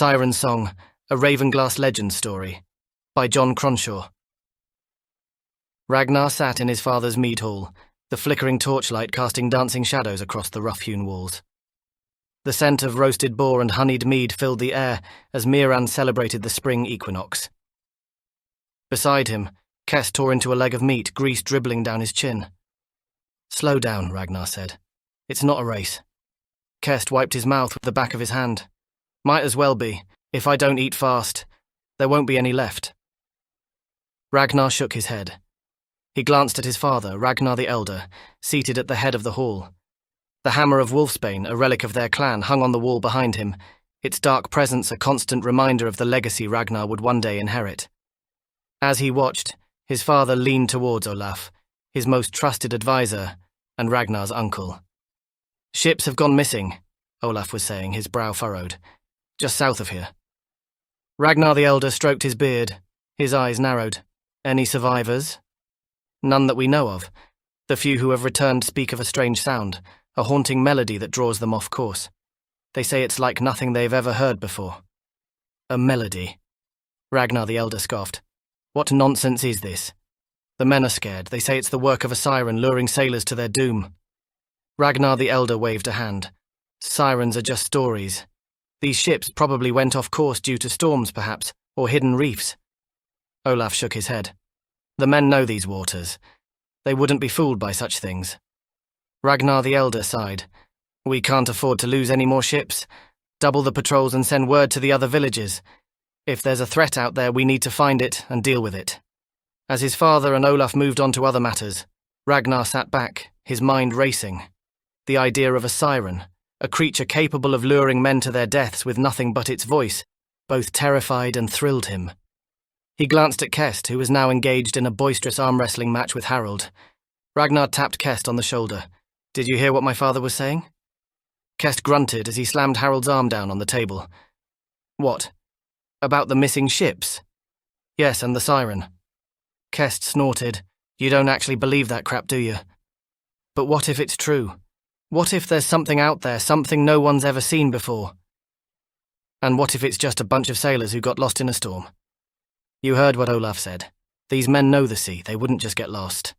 Siren Song, a Ravenglass Legends story, by John Cronshaw. Ragnar sat in his father's mead hall, the flickering torchlight casting dancing shadows across the rough-hewn walls. The scent of roasted boar and honeyed mead filled the air as Miran celebrated the spring equinox. Beside him, Kest tore into a leg of meat, grease dribbling down his chin. "Slow down," Ragnar said. "It's not a race." Kest wiped his mouth with the back of his hand. "Might as well be. If I don't eat fast, there won't be any left." Ragnar shook his head. He glanced at his father, Ragnar the Elder, seated at the head of the hall. The hammer of Wolfsbane, a relic of their clan, hung on the wall behind him, its dark presence a constant reminder of the legacy Ragnar would one day inherit. As he watched, his father leaned towards Olaf, his most trusted advisor, and Ragnar's uncle. "Ships have gone missing," Olaf was saying, his brow furrowed, "just south of here." Ragnar the Elder stroked his beard, his eyes narrowed. "Any survivors?" "None that we know of. The few who have returned speak of a strange sound, a haunting melody that draws them off course. They say it's like nothing they've ever heard before." "A melody?" Ragnar the Elder scoffed. "What nonsense is this? The men are scared. They say it's the work of a siren luring sailors to their doom." Ragnar the Elder waved a hand. "Sirens are just stories. These ships probably went off course due to storms, perhaps, or hidden reefs." Olaf shook his head. "The men know these waters. They wouldn't be fooled by such things." Ragnar the Elder sighed. "We can't afford to lose any more ships. Double the patrols and send word to the other villages. If there's a threat out there, we need to find it and deal with it." As his father and Olaf moved on to other matters, Ragnar sat back, his mind racing. The idea of a siren, a creature capable of luring men to their deaths with nothing but its voice, both terrified and thrilled him. He glanced at Kest, who was now engaged in a boisterous arm-wrestling match with Harold. Ragnar tapped Kest on the shoulder. "Did you hear what my father was saying?" Kest grunted as he slammed Harold's arm down on the table. "What? About the missing ships?" "Yes, and the siren." Kest snorted. "You don't actually believe that crap, do you? But what if it's true? What if there's something out there, something no one's ever seen before? And what if it's just a bunch of sailors who got lost in a storm?" "You heard what Olaf said. These men know the sea, they wouldn't just get lost."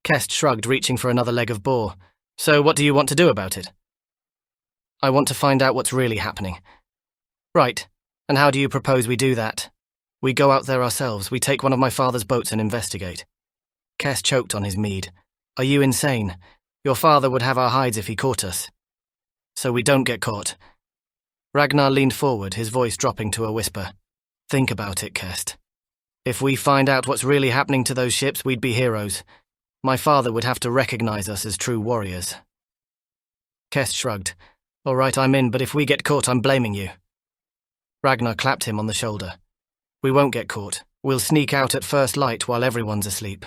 Kest shrugged, reaching for another leg of boar. "So what do you want to do about it?" "I want to find out what's really happening." "Right, and how do you propose we do that?" "We go out there ourselves, we take one of my father's boats and investigate." Kest choked on his mead. "Are you insane? Your father would have our hides if he caught us." "So we don't get caught." Ragnar leaned forward, his voice dropping to a whisper. "Think about it, Kest. If we find out what's really happening to those ships, we'd be heroes. My father would have to recognize us as true warriors." Kest shrugged. "All right, I'm in, but if we get caught, I'm blaming you." Ragnar clapped him on the shoulder. "We won't get caught. We'll sneak out at first light while everyone's asleep.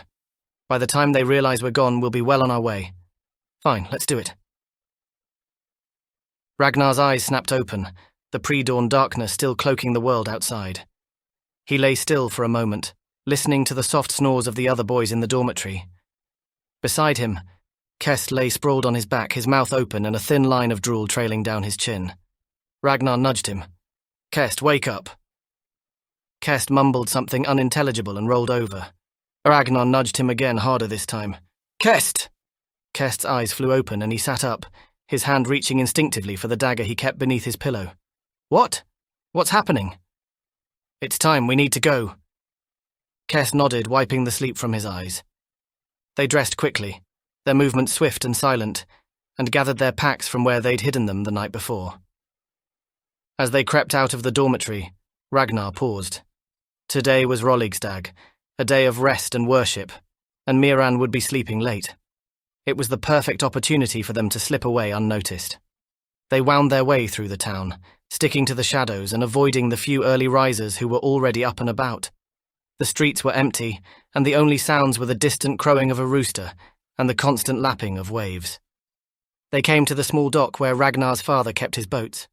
By the time they realize we're gone, we'll be well on our way. Fine, let's do it." Ragnar's eyes snapped open, the pre-dawn darkness still cloaking the world outside. He lay still for a moment, listening to the soft snores of the other boys in the dormitory. Beside him, Kest lay sprawled on his back, his mouth open and a thin line of drool trailing down his chin. Ragnar nudged him. "Kest, wake up." Kest mumbled something unintelligible and rolled over. Ragnar nudged him again, harder this time. "Kest!" Kest's eyes flew open and he sat up, his hand reaching instinctively for the dagger he kept beneath his pillow. "What? What's happening?" "It's time, we need to go." Kest nodded, wiping the sleep from his eyes. They dressed quickly, their movements swift and silent, and gathered their packs from where they'd hidden them the night before. As they crept out of the dormitory, Ragnar paused. Today was Rolligsdag, a day of rest and worship, and Miran would be sleeping late. It was the perfect opportunity for them to slip away unnoticed. They wound their way through the town, sticking to the shadows and avoiding the few early risers who were already up and about. The streets were empty, and the only sounds were the distant crowing of a rooster and the constant lapping of waves. They came to the small dock where Ragnar's father kept his boats.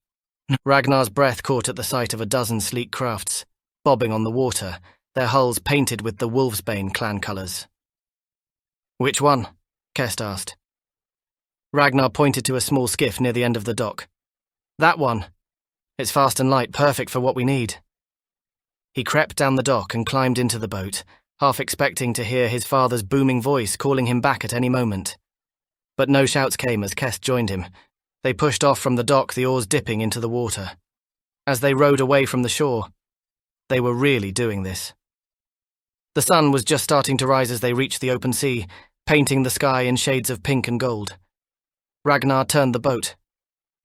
Ragnar's breath caught at the sight of a dozen sleek crafts, bobbing on the water, their hulls painted with the Wolfsbane clan colours. "Which one?" Kest asked. Ragnar pointed to a small skiff near the end of the dock. "That one." It's fast and light, perfect for what we need. He crept down the dock and climbed into the boat, half expecting to hear his father's booming voice calling him back at any moment. But no shouts came as Kest joined him. They pushed off from the dock, the oars dipping into the water. As they rowed away from the shore, they were really doing this. The sun was just starting to rise as they reached the open sea, painting the sky in shades of pink and gold. Ragnar turned the boat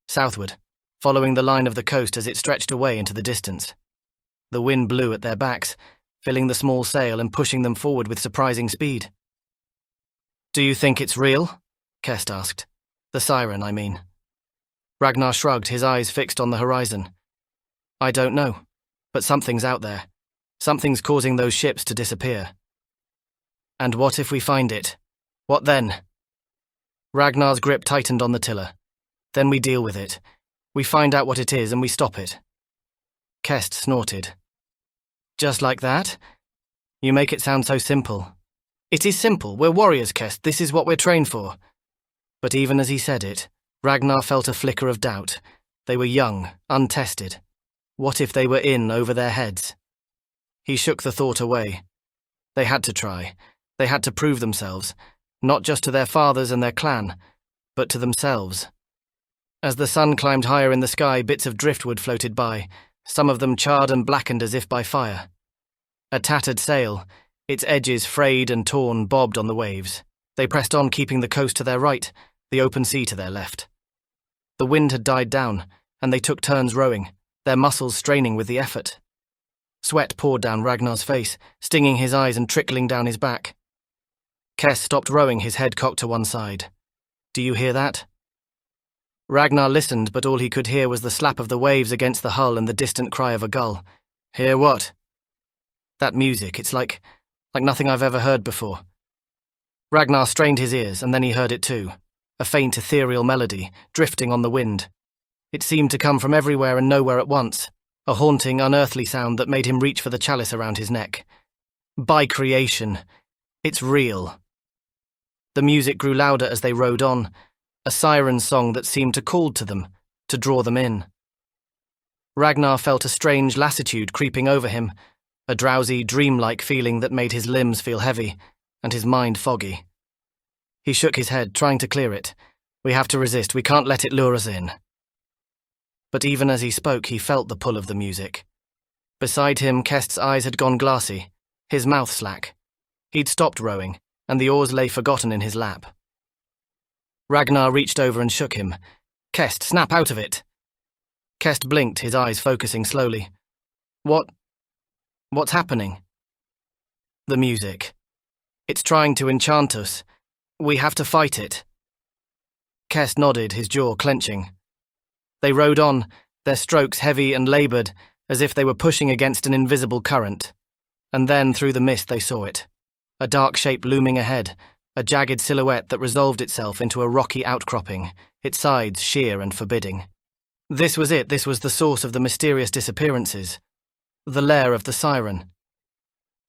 southward, following the line of the coast as it stretched away into the distance. The wind blew at their backs, filling the small sail and pushing them forward with surprising speed. "Do you think it's real?" Kest asked. "The siren, I mean." Ragnar shrugged, his eyes fixed on the horizon. "I don't know, but something's out there. Something's causing those ships to disappear." "And what if we find it? What then?" Ragnar's grip tightened on the tiller. "Then we deal with it. We find out what it is and we stop it." Kest snorted. "Just like that? You make it sound so simple." "It is simple. We're warriors, Kest. This is what we're trained for." But even as he said it, Ragnar felt a flicker of doubt. They were young, untested. What if they were in over their heads? He shook the thought away. They had to try. They had to prove themselves, not just to their fathers and their clan, but to themselves. As the sun climbed higher in the sky, bits of driftwood floated by, some of them charred and blackened as if by fire. A tattered sail, its edges frayed and torn, bobbed on the waves. They pressed on, keeping the coast to their right, the open sea to their left. The wind had died down, and they took turns rowing, their muscles straining with the effort. Sweat poured down Ragnar's face, stinging his eyes and trickling down his back. Kest stopped rowing, his head cocked to one side. "Do you hear that?" Ragnar listened, but all he could hear was the slap of the waves against the hull and the distant cry of a gull. "Hear what?" "That music, it's like nothing I've ever heard before." Ragnar strained his ears, and then he heard it too. A faint ethereal melody, drifting on the wind. It seemed to come from everywhere and nowhere at once, a haunting, unearthly sound that made him reach for the chalice around his neck. By creation, it's real. The music grew louder as they rowed on, a siren song that seemed to call to them, to draw them in. Ragnar felt a strange lassitude creeping over him, a drowsy, dreamlike feeling that made his limbs feel heavy and his mind foggy. He shook his head, trying to clear it. "We have to resist, we can't let it lure us in." But even as he spoke, he felt the pull of the music. Beside him, Kest's eyes had gone glassy, his mouth slack. He'd stopped rowing, and the oars lay forgotten in his lap. Ragnar reached over and shook him. "Kest, snap out of it!" Kest blinked, his eyes focusing slowly. What's happening?" "The music. It's trying to enchant us. We have to fight it." Kest nodded, his jaw clenching. They rowed on, their strokes heavy and laboured, as if they were pushing against an invisible current. And then, through the mist, they saw it. A dark shape looming ahead, a jagged silhouette that resolved itself into a rocky outcropping, its sides sheer and forbidding. This was it, this was the source of the mysterious disappearances. The lair of the siren.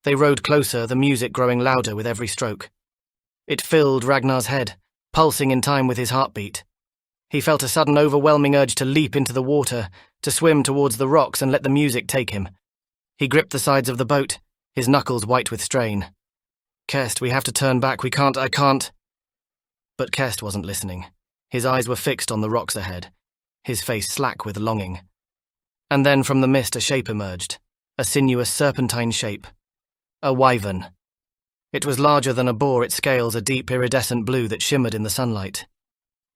They rowed closer, the music growing louder with every stroke. It filled Ragnar's head, pulsing in time with his heartbeat. He felt a sudden overwhelming urge to leap into the water, to swim towards the rocks and let the music take him. He gripped the sides of the boat, his knuckles white with strain. "Kest, we have to turn back, I can't." But Kest wasn't listening. His eyes were fixed on the rocks ahead, his face slack with longing. And then from the mist a shape emerged, a sinuous serpentine shape. A wyvern. It was larger than a boar, its scales a deep iridescent blue that shimmered in the sunlight.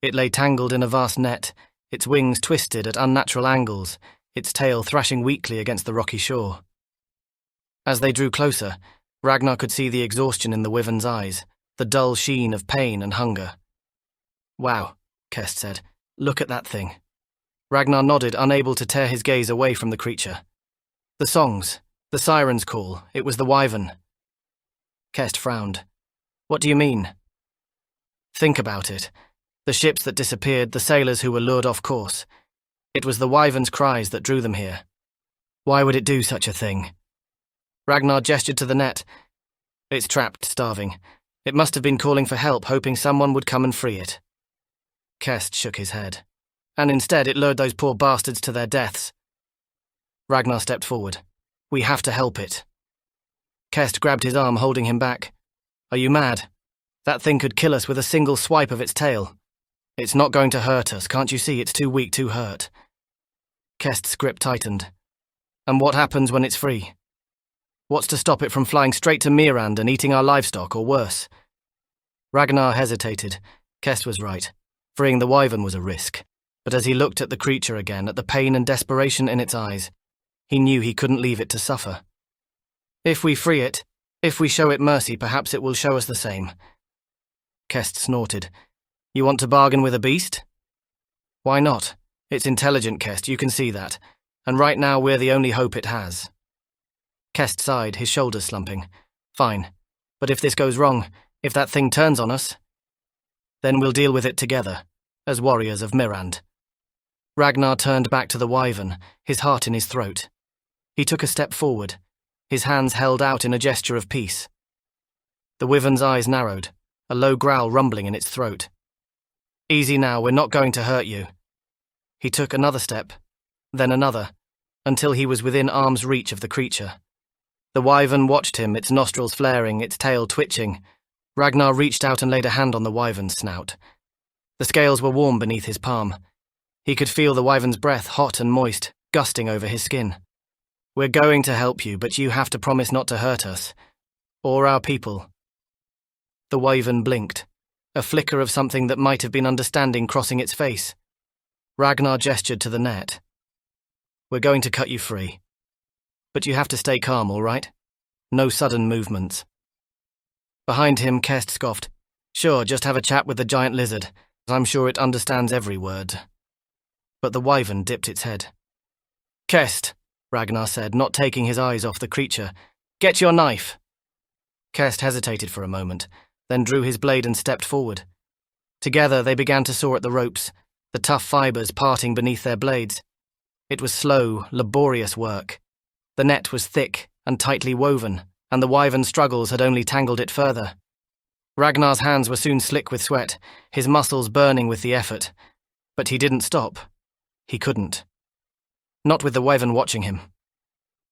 It lay tangled in a vast net, its wings twisted at unnatural angles, its tail thrashing weakly against the rocky shore. As they drew closer, Ragnar could see the exhaustion in the wyvern's eyes, the dull sheen of pain and hunger. "Wow," Kest said. "Look at that thing." Ragnar nodded, unable to tear his gaze away from the creature. "The songs, the siren's call, it was the wyvern." Kest frowned. "What do you mean?" "Think about it. The ships that disappeared, the sailors who were lured off course. It was the wyvern's cries that drew them here. Why would it do such a thing?" Ragnar gestured to the net. "It's trapped, starving. It must have been calling for help, hoping someone would come and free it." Kest shook his head. and instead it lured those poor bastards to their deaths. Ragnar stepped forward. We have to help it. Kest grabbed his arm, holding him back. Are you mad? That thing could kill us with a single swipe of its tail. It's not going to hurt us, can't you see? It's too weak to hurt. Kest's grip tightened. And what happens when it's free? What's to stop it from flying straight to Mirand and eating our livestock, or worse? Ragnar hesitated. Kest was right. Freeing the wyvern was a risk. But as he looked at the creature again, at the pain and desperation in its eyes, he knew he couldn't leave it to suffer. If we free it, if we show it mercy, perhaps it will show us the same. Kest snorted. You want to bargain with a beast? Why not? It's intelligent, Kest, you can see that. And right now we're the only hope it has. Kest sighed, his shoulders slumping. Fine. But if this goes wrong, if that thing turns on us, then we'll deal with it together, as warriors of Mirand. Ragnar turned back to the wyvern, his heart in his throat. He took a step forward, his hands held out in a gesture of peace. The wyvern's eyes narrowed, a low growl rumbling in its throat. Easy now, we're not going to hurt you. He took another step, then another, until he was within arm's reach of the creature. The wyvern watched him, its nostrils flaring, its tail twitching. Ragnar reached out and laid a hand on the wyvern's snout. The scales were warm beneath his palm. He could feel the wyvern's breath, hot and moist, gusting over his skin. We're going to help you, but you have to promise not to hurt us. Or our people. The wyvern blinked, a flicker of something that might have been understanding crossing its face. Ragnar gestured to the net. We're going to cut you free. But you have to stay calm, all right? No sudden movements. Behind him, Kest scoffed. Sure, just have a chat with the giant lizard. I'm sure it understands every word. But the wyvern dipped its head. Kest, Ragnar said, not taking his eyes off the creature. Get your knife. Kest hesitated for a moment, then drew his blade and stepped forward. Together they began to saw at the ropes, the tough fibres parting beneath their blades. It was slow, laborious work. The net was thick and tightly woven, and the wyvern's struggles had only tangled it further. Ragnar's hands were soon slick with sweat, his muscles burning with the effort. But he didn't stop. He couldn't. Not with the wyvern watching him.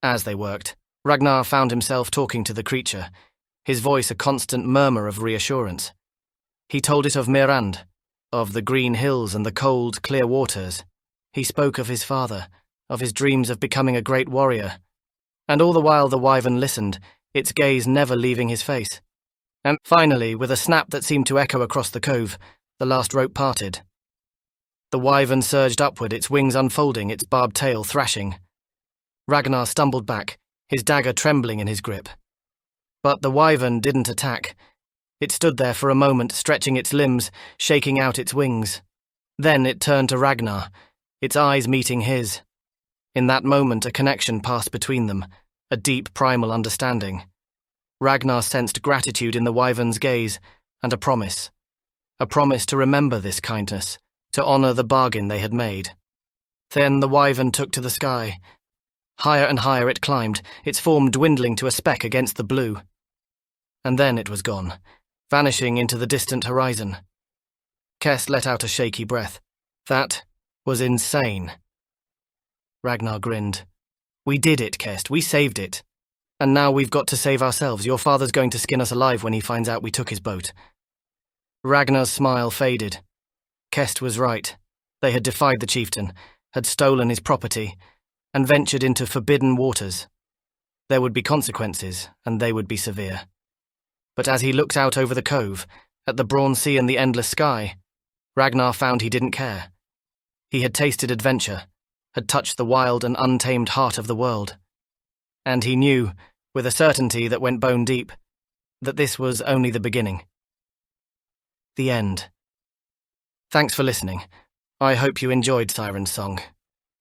As they worked, Ragnar found himself talking to the creature, his voice a constant murmur of reassurance. He told it of Mirand, of the green hills and the cold, clear waters. He spoke of his father, of his dreams of becoming a great warrior. And all the while the wyvern listened, its gaze never leaving his face. And finally, with a snap that seemed to echo across the cove, the last rope parted. The wyvern surged upward, its wings unfolding, its barbed tail thrashing. Ragnar stumbled back, his dagger trembling in his grip. But the wyvern didn't attack. It stood there for a moment, stretching its limbs, shaking out its wings. Then it turned to Ragnar, its eyes meeting his. In that moment, a connection passed between them, a deep primal understanding. Ragnar sensed gratitude in the wyvern's gaze, and a promise to remember this kindness, to honour the bargain they had made. Then the wyvern took to the sky. Higher and higher it climbed, its form dwindling to a speck against the blue. And then it was gone, vanishing into the distant horizon. Kest let out a shaky breath. That was insane. Ragnar grinned. We did it, Kest. We saved it. And now we've got to save ourselves. Your father's going to skin us alive when he finds out we took his boat. Ragnar's smile faded. Kest was right. They had defied the chieftain, had stolen his property, and ventured into forbidden waters. There would be consequences, and they would be severe. But as he looked out over the cove, at the Braun Sea and the endless sky, Ragnar found he didn't care. He had tasted adventure, had touched the wild and untamed heart of the world. And he knew, with a certainty that went bone deep, that this was only the beginning. The end. Thanks for listening. I hope you enjoyed Siren's song.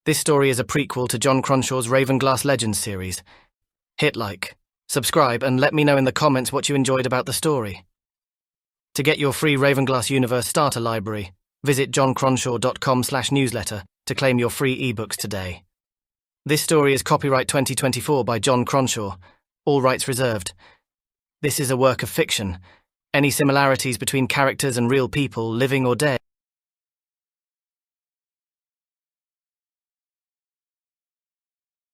This story is a prequel to John Cronshaw's Ravenglass Legends series. Hit like, subscribe, and let me know in the comments what you enjoyed about the story. To get your free Ravenglass Universe starter library, visit johncronshaw.com/newsletter to claim your free ebooks today. This story is copyright 2024 by John Cronshaw, all rights reserved. This is a work of fiction. Any similarities between characters and real people, living or dead,